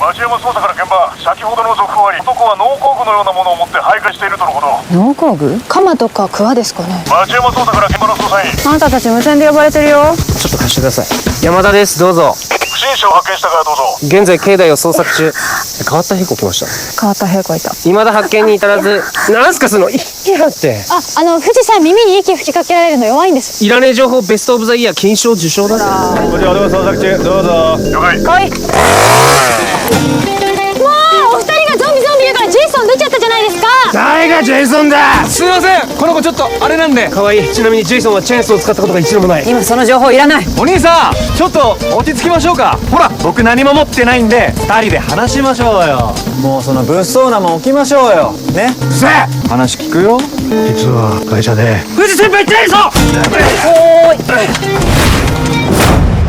町山捜査から現場、先ほどの続報あり、男は農工具のようなものを持って徘徊しているとのこと。農工具？鎌とか桑ですかね。町山捜査から現場の捜査員。あなたたち無線で呼ばれてるよ。ちょっと貸してください。山田です。どうぞ。不審者を発見したからどうぞ。現在境内を捜索中。変わった兵庫来ました。変わった兵庫いた。未だ発見に至らず。なんすかその息だって。富士山耳に息吹きかけられるの弱いんです。いらねえ情報ベストオブザイヤー金賞受賞だぞ。こちらでも捜索中。どうぞ。了解。来い。もうお二人がゾンビ言うからジェイソン出ちゃったじゃないですか。誰がジェイソンだ。すいません、この子ちょっとあれなんで。可愛い。ちなみにジェイソンはチェーンソーを使ったことが一度もない。今その情報いらない。お兄さん、ちょっと落ち着きましょうか。ほら、僕何も持ってないんで2人で話しましょうよ。もうその物騒なもん置きましょうよね。うせえ、話聞くよ。実は会社で藤先輩ジェイソン。おーい。